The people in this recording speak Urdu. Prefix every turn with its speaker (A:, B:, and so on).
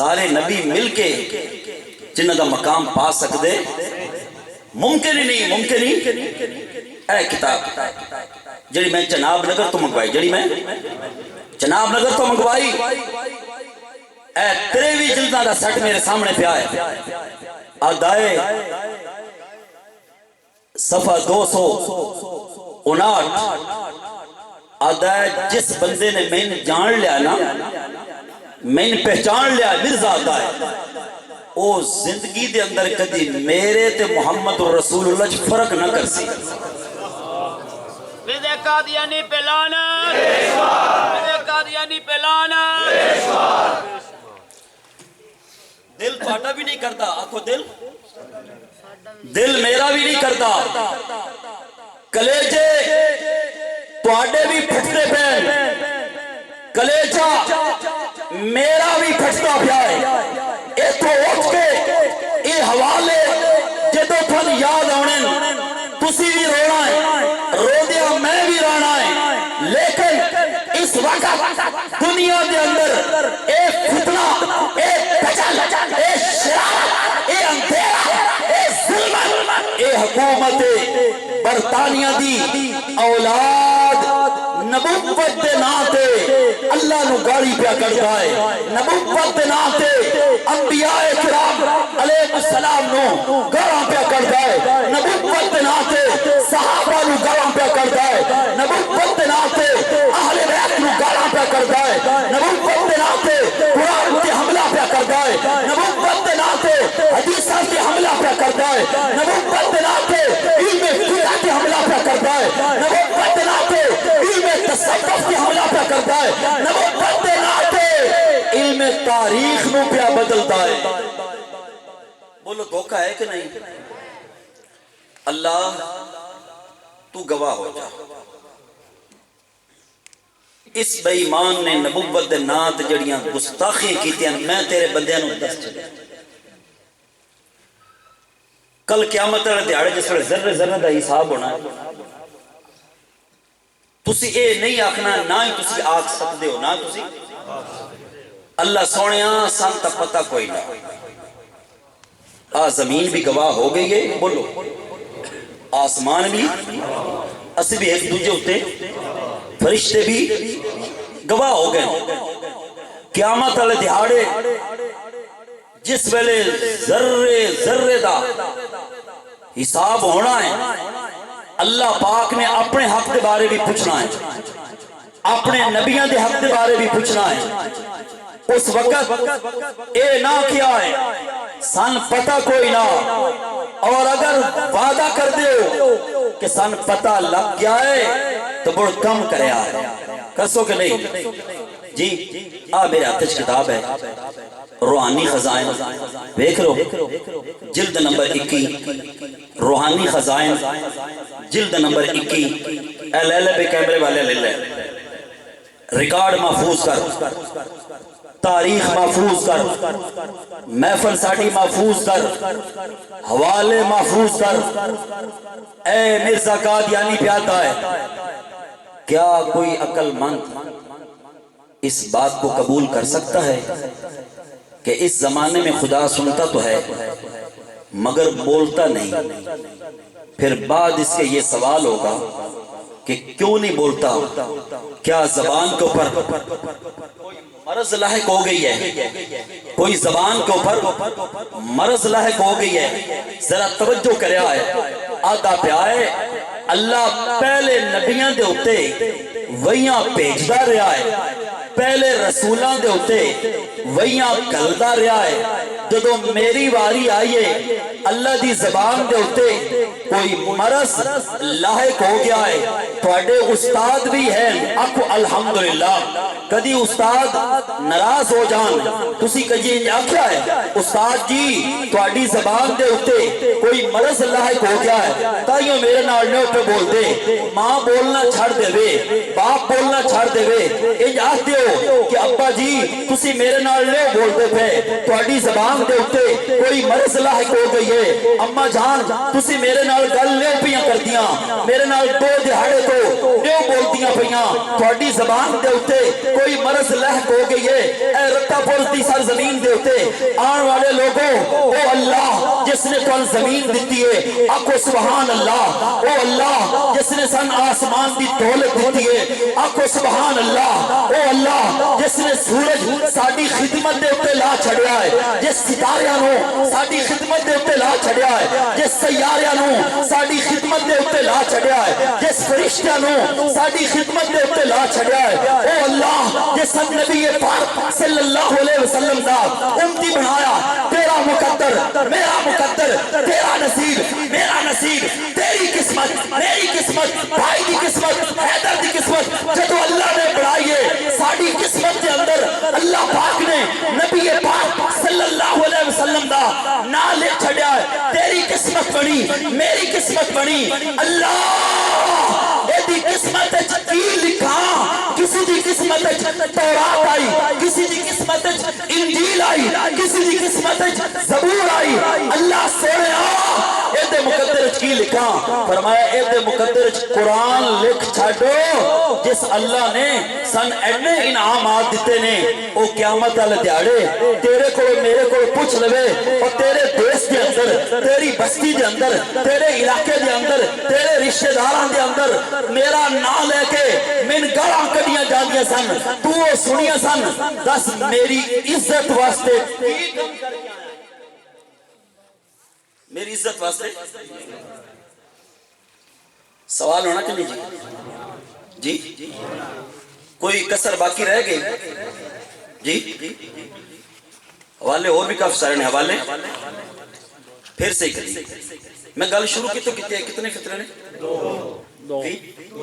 A: سارے نبی مل کے جنہ دا مقام پا سکتے ممکن ہی نہیں، ممکن ہی اے کتاب جڑی میں جناب نگر تو منگوائی، جڑی میں جناب نگر تو منگوائی، اے 23 جلدہ دا سیٹ میرے سامنے پہ آئے، آدھائے صفحہ 259 آدھائے جس بندے نے میں نے جان لیا نا، میں نے پہچان لیا مرزا آدھائے، او زندگی دے اندر کدی میرے تے محمد رسول اللہ فرق نہ کر سی۔
B: مرزا قادیانی پہلانا، مرزا قادیانی پہلانا۔
A: دل پھاٹا بھی نہیں کرتا، آنکھو دل میرا بھی نہیں کرتا، کلیجے تواڈے بھی پھٹتے پین، کلیجہ میرا بھی پھٹتا پیائے، ایتھو اٹھ کے یہ حوالے جدو تھن یاد آنے تسی بھی رونا ہے، رو دیا میں بھی رونا ہے، لیکن اس وقت دنیا دے اندر ایک فتنہ، ایک دجل، ایک شرارت، ایک اندھیرا، ایک ظلمت، ایک حکومت برطانیہ دی اولاد نبوت دے ناتے اللہ نو گاڑی پیا کرتا ہے، نبوت دے ناتے انبیاء کرام علیہ السلام نو گاڑا پیا کرتا ہے، نبوت دے ناتے صحابہ نو گاڑا پیا کرتا ہے، نبوت دے ناتے اہل بیت نو گاڑا پیا کرتا ہے، نبوت دے ناتے قرآن تے حملہ پیا کرتا ہے، نبوت دے ناتے حدیثاں تے حملہ پیا کرتا ہے، نبوت دے ناتے علم فقہ تے حملہ پیا کرتا ہے، نبوت دے ناتے علم تصوف تے حملہ پیا کرتا ہے، نبوت دے ناتے علم تاریخ نو پیا بدلتا ہے۔ بولو دھوکہ ہے کہ نہیں؟ اللہ تو گواہ ہو جا، اس بے ایمان نے نبوت دے نات جڑیاں گستاخیاں کیتیاں میں تیرے بندیاں نو دس چلے، کل قیامت والے دیہاڑے جس ویلے ذرے ذرے دا حساب ہونا ہے، تسی اے نہیں آکھنا نہ ہی تسی آکھ سکتے ہو، نہ تسی اللہ سونیاں سان تا پتہ کوئی نہ، زمین بھی گواہ ہو گئی ہے، بولو آسمان بھی، اسی بھی ایک دوجہ ہوتے، فرشتے بھی گواہ ہو گئے، قیامت والے دیہاڑے جس ویلے ذرے ذرے دا حساب ہونا ہے، اللہ پاک نے اپنے حق دے بارے بھی پوچھنا ہے، اپنے نبیوں دے حق دے بارے بھی پوچھنا ہے، اس وقت اے نہ کیا ہے سن پتہ کوئی نہ، اور اگر وعدہ کر دیو کہ سن پتہ لگ گیا ہے تو بڑھ کم کرے آئے، کر سو کہ نہیں؟ جی میرے ہاتھ کتاب ہے روحانی خزائن، دیکھ لو جلد نمبر 21، روحانی خزائن جلد نمبر 21، اے لے لے بے کیمرے والے لے لے، ریکارڈ محفوظ کر، تاریخ محفوظ کر، محفل ساٹھی محفوظ کر، حوالے محفوظ کر، اے مرزا قادیانی پیاتا ہے، کیا کوئی عقل مند اس بات کو قبول کر سکتا ہے کہ اس زمانے میں خدا سنتا تو ہے مگر بولتا نہیں؟ پھر بعد اس کے یہ سوال ہوگا کہ کیوں نہیں بولتا؟ کیا زبان کے اوپر مرض لاحق ہو گئی ہے؟ کوئی زبان کے اوپر مرض لاحق ہو گئی ہے؟ ذرا توجہ کرے آئے، آدھا پہ آئے اللہ پہلے نبیاں دے ہوتے وہیاں پیجدہ رہا ہے، پہلے رسولاں دے ہوتے وہیاں کلدہ رہا ہے، جدو میری واری آئیے اللہ دی زبان دے ہوتے کوئی مرض لاحق ہو گیا ہے، تھوڑے استاد بھی ہیں آکھو الحمدللہ، کدی استاد ناراض ہو جان تسی کجی آکھیا ہے استاد جی تھوڑی زبان دے ہوتے کوئی مرض لاحق ہو گیا ہے، تائیوں میرے نال نے اٹھے بول دے، ماں بولنا چھڑ دے وے، باپ بولنا چھڑ دے وے، انج آکھ دیو کہ ابا جی تسی میرے نال نے بول دے پہ تھوڑی زبان زبان دے اتے کوئی مرض لاحق ہو گئی ہے اما جان تسی میرے نال گل لیو پیاں کر دیاں میرے نال دو دہاڑے تو لیو بول دیاں پیاں تھوڑی زبان دے اتے کوئی مرض لاحق ہو گئی ہے اے رتا پور دی سرزمین دے اتے آن والے لوگوں او اللہ جس نے تو زمین دیتی ہے آکو سبحان اللہ او اللہ جس نے سن آسمان دی دولت دیتی ہے آکو سبحان اللہ او اللہ جس نے سورج ساڑی خدمت دے اتے لا چھڑیا ہے جس ستاریاں نو ساڑی خدمت دے اتے لا چھڑیا ہے جس سیاریاں نو ساڑی خدمت دے اتے لا چھڑیا ہے جس فرشتیاں نو ساڑی خدمت دے اتے لا چھڑیا ہے او اللہ جس نبی پاک صلی اللہ علیہ وسلم دا امتی بنایا تیرا مقدر میرا مقدر تیرا نصیب میرا نصیب تیری قسمت میری قسمت بھائی دی قسمت حیدر دی قسمت جدو اللہ نے بڑھائیے ساڑی قسمت کے اندر اللہ پاک نے نبی پاک صلی اللہ علیہ وسلم دا نا لکھ چھڑیا ہے تیری قسمت بنی میری قسمت بنی اللہ ایدی قسمت کی لکھا کسی دی قسمت تورات آئی کسی دی قسمت انجیل آئی کسی دی قسمت زبور آئی اللہ سونے ایدے مقدر کی لکھا فرمایا ایدے مقدر قرآن لکھ چھاڑو جس اللہ نے سن ایڈنے انعامات دیتے نے او قیامت والے دیاڑے تیرے کو میرے کو پوچھ لوے اور تیرے دیس کے اندر تیری بستی کے اندر تیرے علاقے کے اندر تیرے رشتہ داراں کے اندر میرا نام لے کے من گالاں کڈیاں جاندیاں سن تو سنیاں سن دس میری عزت واسطے کی کم کر کے آیا میری عزت واسطے سوال ہونا کہ نہیں جی کوئی کسر باقی رہ گئی جی حوالے اور بھی کافی سارے حوالے پھر سے کری میں گل شروع کی تو کتنے فطرے نے دو